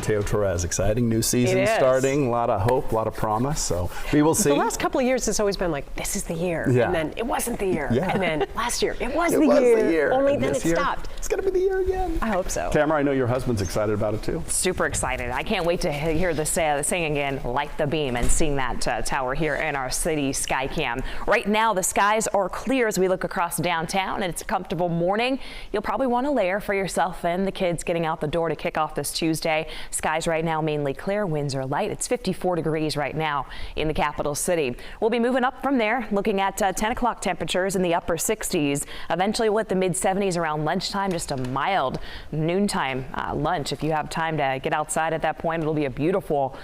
Mateo Torres. Exciting new season starting. A lot of hope, a lot of promise. So we will see. The last couple of years, it's always been like, this is the year. Yeah. And then it wasn't the year. Yeah. And then last year, it was the year. Only then it stopped. It's going to be the year again. I hope so. Tamara, I know your husband's excited about it too. Super excited. I can't wait to hear the sing again, Light the Beam, and seeing that tower here in our city sky cam. Right now, the skies are clear as we look across downtown, and it's a comfortable morning. You'll probably want to layer for yourself and the kids getting out the door to kick off this Tuesday. Skies right now mainly clear, winds are light. It's 54 degrees right now in the capital city. We'll be moving up from there, looking at 10 o'clock temperatures in the upper 60s. Eventually we'll hit the mid 70s around lunchtime, just a mild noontime lunch. If you have time to get outside at that point, it'll be a beautiful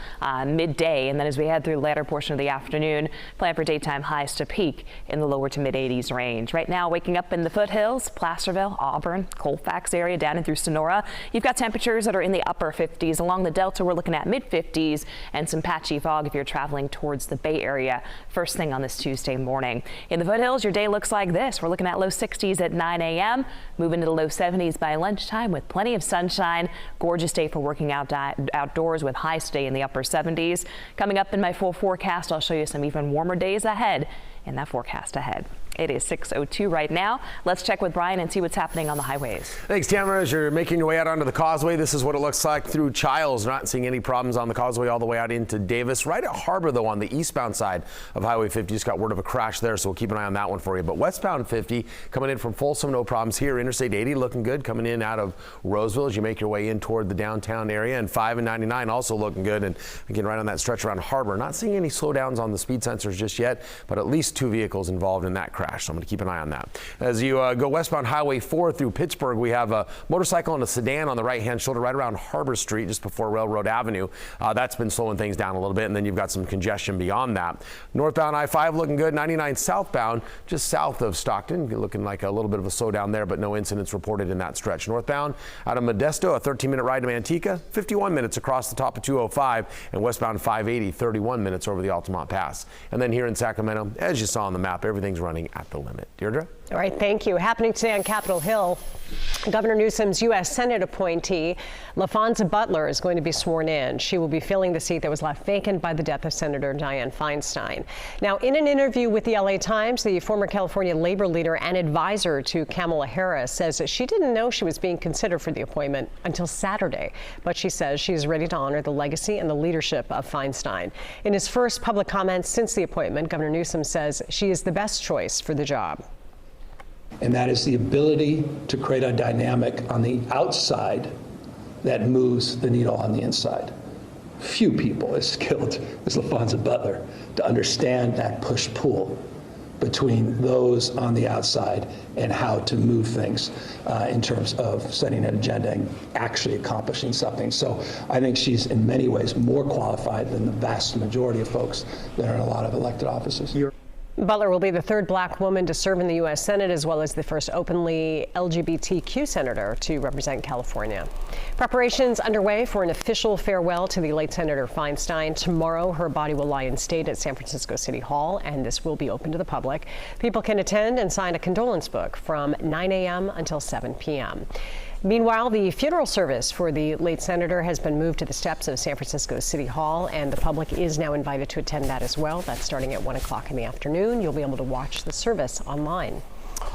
midday. And then as we head through the latter portion of the afternoon, plan for daytime highs to peak in the lower to mid 80s range. Right now, waking up in the foothills, Placerville, Auburn, Colfax area, down and through Sonora. You've got temperatures that are in the upper 50s. Along the Delta, we're looking at mid 50s and some patchy fog if you're traveling towards the Bay Area first thing on this Tuesday morning. In the foothills, your day looks like this. We're looking at low 60s at 9 a.m., moving to the low 70s by lunchtime with plenty of sunshine. Gorgeous day for working out outdoors with highs today in the upper 70s. Coming up in my full forecast, I'll show you some even warmer days ahead in that forecast ahead. It is 6:02 right now. Let's check with Brian and see what's happening on the highways. Thanks, Tamara. As you're making your way out onto the causeway, this is what it looks like through Childs. Not seeing any problems on the causeway all the way out into Davis. Right at Harbor, though, on the eastbound side of Highway 50, just got word of a crash there, so we'll keep an eye on that one for you. But westbound 50 coming in from Folsom, no problems here. Interstate 80 looking good coming in out of Roseville as you make your way in toward the downtown area. And 5 and 99 also looking good. And again, right on that stretch around Harbor. Not seeing any slowdowns on the speed sensors just yet, but at least 2 vehicles involved in that crash. So I'm going to keep an eye on that. As you go westbound Highway 4 through Pittsburgh, we have a motorcycle and a sedan on the right-hand shoulder right around Harbor Street just before Railroad Avenue. That's been slowing things down a little bit, and then you've got some congestion beyond that. Northbound I-5 looking good. 99 southbound just south of Stockton, looking like a little bit of a slowdown there, but no incidents reported in that stretch. Northbound out of Modesto, a 13-minute ride to Manteca, 51 minutes across the top of 205, and westbound 580, 31 minutes over the Altamont Pass. And then here in Sacramento, as you saw on the map, everything's running at the limit. Deirdre? All right, thank you. Happening today on Capitol Hill, Governor Newsom's U.S. Senate appointee, LaFonza Butler, is going to be sworn in. She will be filling the seat that was left vacant by the death of Senator Dianne Feinstein. Now, in an interview with the L.A. Times, the former California labor leader and advisor to Kamala Harris says that she didn't know she was being considered for the appointment until Saturday, but she says she is ready to honor the legacy and the leadership of Feinstein. In his first public comments since the appointment, Governor Newsom says she is the best choice for the job. And that is the ability to create a dynamic on the outside that moves the needle on the inside. Few people as skilled as LaFonza Butler to understand that push-pull between those on the outside and how to move things in terms of setting an agenda and actually accomplishing something. So I think she's in many ways more qualified than the vast majority of folks that are in a lot of elected offices. Butler will be the third black woman to serve in the U.S. Senate, as well as the first openly LGBTQ senator to represent California. Preparations underway for an official farewell to the late Senator Feinstein. Tomorrow, her body will lie in state at San Francisco City Hall, and this will be open to the public. People can attend and sign a condolence book from 9 a.m. until 7 p.m. Meanwhile, the funeral service for the late senator has been moved to the steps of San Francisco City Hall, and the public is now invited to attend that as well. That's starting at 1 o'clock in the afternoon. You'll be able to watch the service online.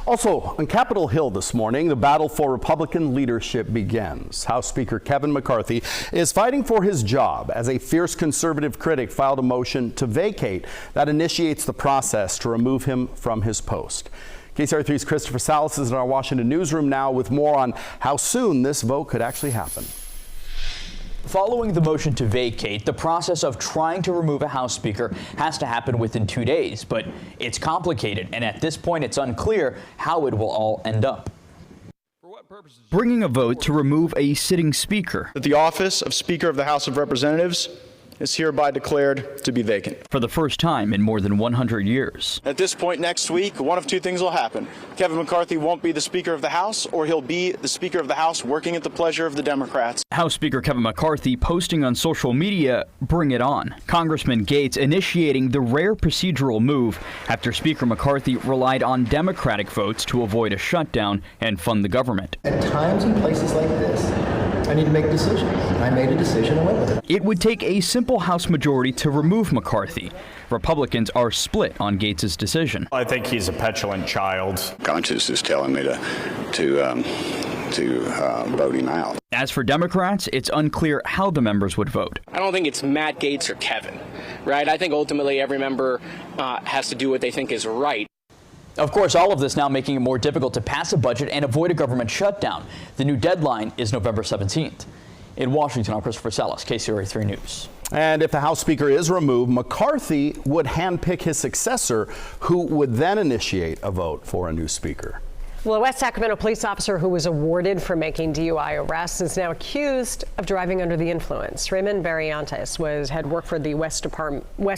Also, on Capitol Hill this morning, the battle for Republican leadership begins. House Speaker Kevin McCarthy is fighting for his job as a fierce conservative critic filed a motion to vacate that initiates the process to remove him from his post. KCRA3's Christopher Salas is in our Washington newsroom now with more on how soon this vote could actually happen. Following the motion to vacate, the process of trying to remove a House Speaker has to happen within 2 days, but it's complicated, and at this point it's unclear how it will all end up. Bringing a vote to remove a sitting Speaker. That the office of Speaker of the House of Representatives is hereby declared to be vacant. For the first time in more than 100 years. At this point next week, one of two things will happen. Kevin McCarthy won't be the Speaker of the House, or he'll be the Speaker of the House working at the pleasure of the Democrats. House Speaker Kevin McCarthy posting on social media, "Bring it on." Congressman Gates initiating the rare procedural move after Speaker McCarthy relied on Democratic votes to avoid a shutdown and fund the government. At times and places like this, I need to make decisions. And I made a decision and went with it. It would take a simple House majority to remove McCarthy. Republicans are split on Gates' decision. I think he's a petulant child. Conscience is telling me to vote him out. As for Democrats, it's unclear how the members would vote. I don't think it's Matt Gaetz or Kevin, right? I think ultimately every member has to do what they think is right. Of course, all of this now making it more difficult to pass a budget and avoid a government shutdown. The new deadline is November 17th. In Washington, I'm Christopher Salas, KCRA 3 News. And if the House Speaker is removed, McCarthy would handpick his successor, who would then initiate a vote for a new Speaker. Well, a West Sacramento police officer who was awarded for making DUI arrests is now accused of driving under the influence. Raymond Barrientos had worked for the West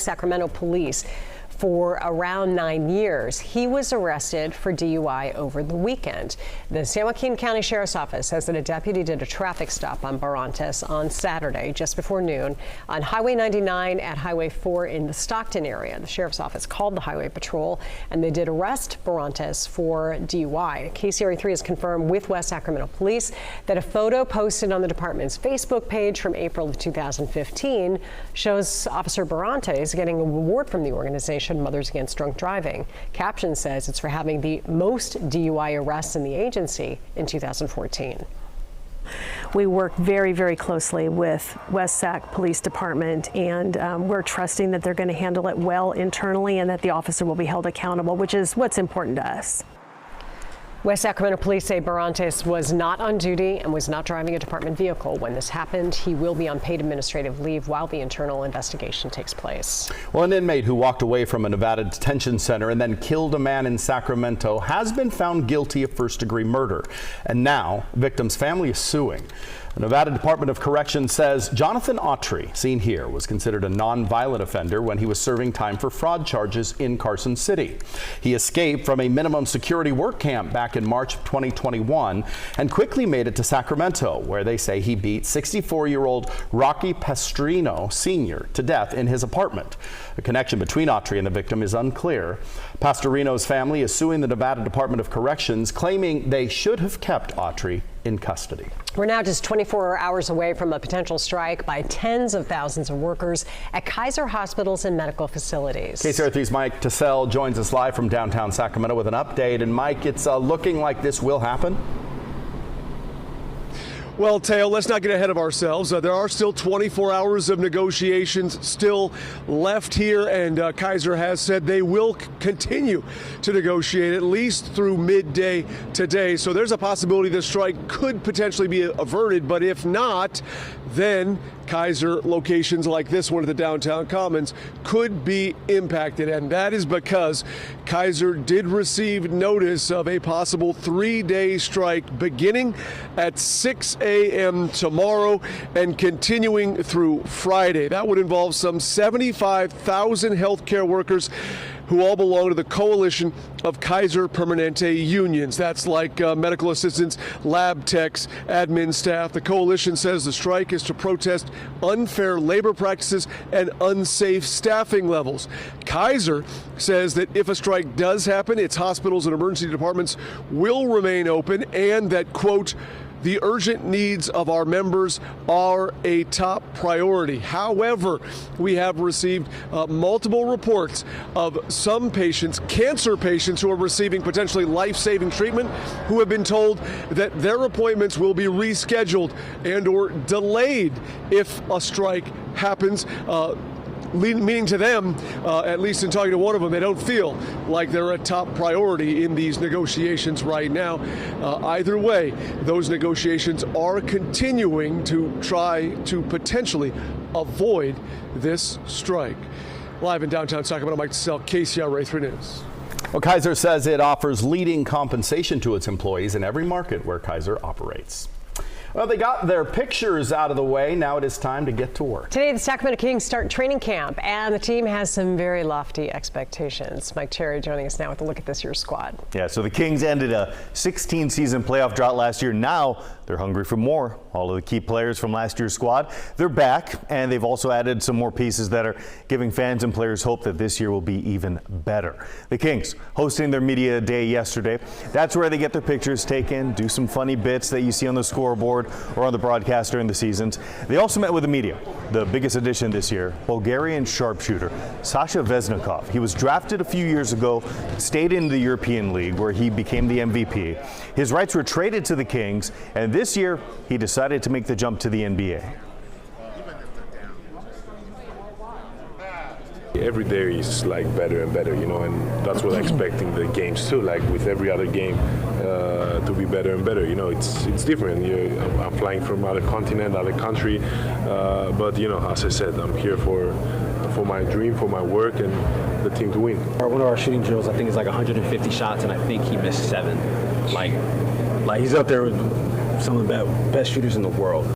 Sacramento Police for around 9 years. He was arrested for DUI over the weekend. The San Joaquin County Sheriff's Office says that a deputy did a traffic stop on Barrientos on Saturday, just before noon, on Highway 99 at Highway 4 in the Stockton area. The Sheriff's Office called the Highway Patrol, and they did arrest Barrientos for DUI. KCRA 3 has confirmed with West Sacramento Police that a photo posted on the department's Facebook page from April of 2015 shows Officer Barrientos getting an award from the organization Mothers Against Drunk Driving. Caption says it's for having the most DUI arrests in the agency in 2014. We work very, very closely with West Sac Police Department, and we're trusting that they're going to handle it well internally and that the officer will be held accountable, which is what's important to us. West Sacramento police say Barrientos was not on duty and was not driving a department vehicle when this happened. He will be on paid administrative leave while the internal investigation takes place. Well, an inmate who walked away from a Nevada detention center and then killed a man in Sacramento has been found guilty of first-degree murder. And now, victim's family is suing. The Nevada Department of Corrections says Jonathan Autry, seen here, was considered a non-violent offender when he was serving time for fraud charges in Carson City. He escaped from a minimum security work camp back in March of 2021 and quickly made it to Sacramento, where they say he beat 64-year-old Rocky Pastrino Sr. to death in his apartment. The connection between Autry and the victim is unclear. Pastorino's family is suing the Nevada Department of Corrections, claiming they should have kept Autry in custody. We're now just 24 hours away from a potential strike by tens of thousands of workers at Kaiser hospitals and medical facilities. KCRA 3's Mike Tassell joins us live from downtown Sacramento with an update. And Mike, it's looking like this will happen. Well, Teo, let's not get ahead of ourselves. There are still 24 hours of negotiations still left here, and Kaiser has said they will continue to negotiate at least through midday today. So there's a possibility the strike could potentially be averted, but if not, then Kaiser locations like this one at the downtown Commons could be impacted, and that is because Kaiser did receive notice of a possible 3-day strike beginning at 6 a.m. tomorrow and continuing through Friday. That would involve some 75,000 healthcare workers who all belong to the coalition of Kaiser Permanente unions. That's like medical assistants, lab techs, admin staff. The coalition says the strike is to protest unfair labor practices and unsafe staffing levels. Kaiser says that if a strike does happen, its hospitals and emergency departments will remain open, and that, quote, the urgent needs of our members are a top priority. However, we have received multiple reports of some patients, cancer patients, who are receiving potentially life-saving treatment, who have been told that their appointments will be rescheduled and or delayed if a strike happens. Meaning to them, at least in talking to one of them, they don't feel like they're a top priority in these negotiations right now. Either way, those negotiations are continuing to try to potentially avoid this strike. Live in downtown Sacramento, Mike Tassell, KCRA 3 News. Well, Kaiser says it offers leading compensation to its employees in every market where Kaiser operates. Well, they got their pictures out of the way. Now it is time to get to work. Today, the Sacramento Kings start training camp, and the team has some very lofty expectations. Mike Cherry joining us now with a look at this year's squad. Yeah, so the Kings ended a 16-season playoff drought last year. Now they're hungry for more. all of the key players from last year's squad, they're back, and they've also added some more pieces that are giving fans and players hope that this year will be even better. The Kings hosting their media day yesterday. That's where they get their pictures taken, do some funny bits that you see on the scoreboard or on the broadcast during the seasons. They also met with the media. The biggest addition this year, Bulgarian sharpshooter Sasha Vesnikov. He was drafted a few years ago, stayed in the European League where he became the MVP. His rights were traded to the Kings, and this year he decided to make the jump to the NBA. Every day is like better and better, you know, and that's what I'm expecting the games too, like with every other game to be better and better. You know, it's different. I'm flying from other continent, other country, but you know, as I said, I'm here for my dream, for my work, and the team to win. One of our shooting drills, I think, is like 150 shots, and I think he missed 7. Like he's up there with some of the best shooters in the world.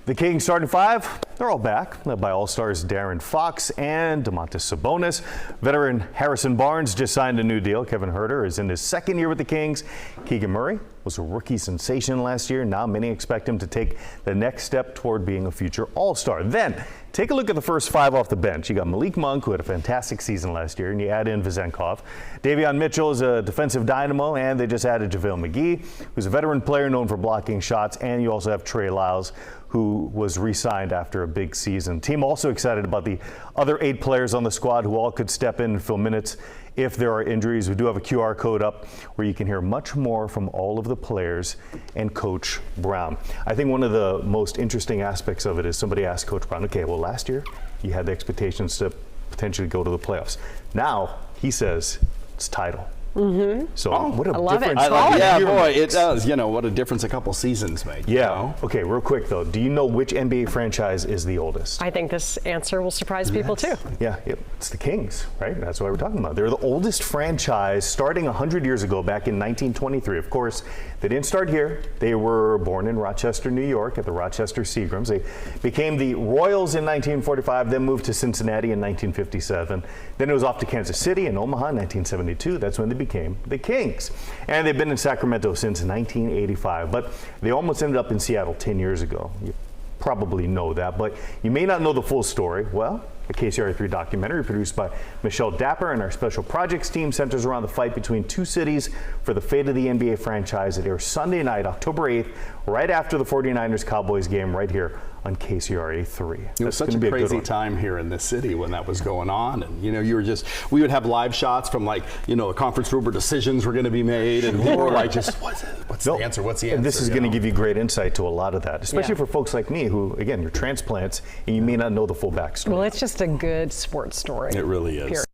The Kings starting 5, they're all back, led by All-Stars Darren Fox and Domantas Sabonis. Veteran Harrison Barnes just signed a new deal. Kevin Huerter is in his second year with the Kings. Keegan Murray was a rookie sensation last year. Now many expect him to take the next step toward being a future All-Star. Then, take a look at the first 5 off the bench. You got Malik Monk, who had a fantastic season last year, and you add in Vezenkov. Davion Mitchell is a defensive dynamo, and they just added JaVale McGee, who's a veteran player known for blocking shots, and you also have Trey Lyles, who was re-signed after a big season. Team also excited about the other 8 players on the squad who all could step in and fill minutes if there are injuries. We do have a QR code up where you can hear much more from all of the players and Coach Brown. I think one of the most interesting aspects of it is somebody asked Coach Brown, okay, well, last year you had the expectations to potentially go to the playoffs. Now he says it's title. So what a difference. Yeah, boy, it does. You know, what a difference a couple seasons make. Yeah. You know? Okay, real quick though, do you know which NBA franchise is the oldest? I think this answer will surprise people too. Yeah, it's the Kings, right? That's what we're talking about. They're the oldest franchise, starting 100 years ago, back in 1923. Of course, they didn't start here. They were born in Rochester, New York, at the Rochester Seagrams. They became the Royals in 1945, then moved to Cincinnati in 1957. Then it was off to Kansas City and Omaha in 1972. That's when they became the Kings. And they've been in Sacramento since 1985, but they almost ended up in Seattle 10 years ago. You probably know that, but you may not know the full story. Well, a KCRA3 documentary produced by Michelle Dapper and our special projects team centers around the fight between 2 cities for the fate of the NBA franchise. It airs Sunday night, October 8th, right after the 49ers-Cowboys game right here on KCRA3. It was such a crazy time here in this city when that was going on. And, you know, we would have live shots from, like, you know, a conference room where decisions were going to be made. And people were like, just, what's the answer? What's the answer? And this is going to give you great insight to a lot of that, especially for folks like me who, again, you're transplants and you may not know the full backstory. Well, it's just a good sports story. It really is. Period.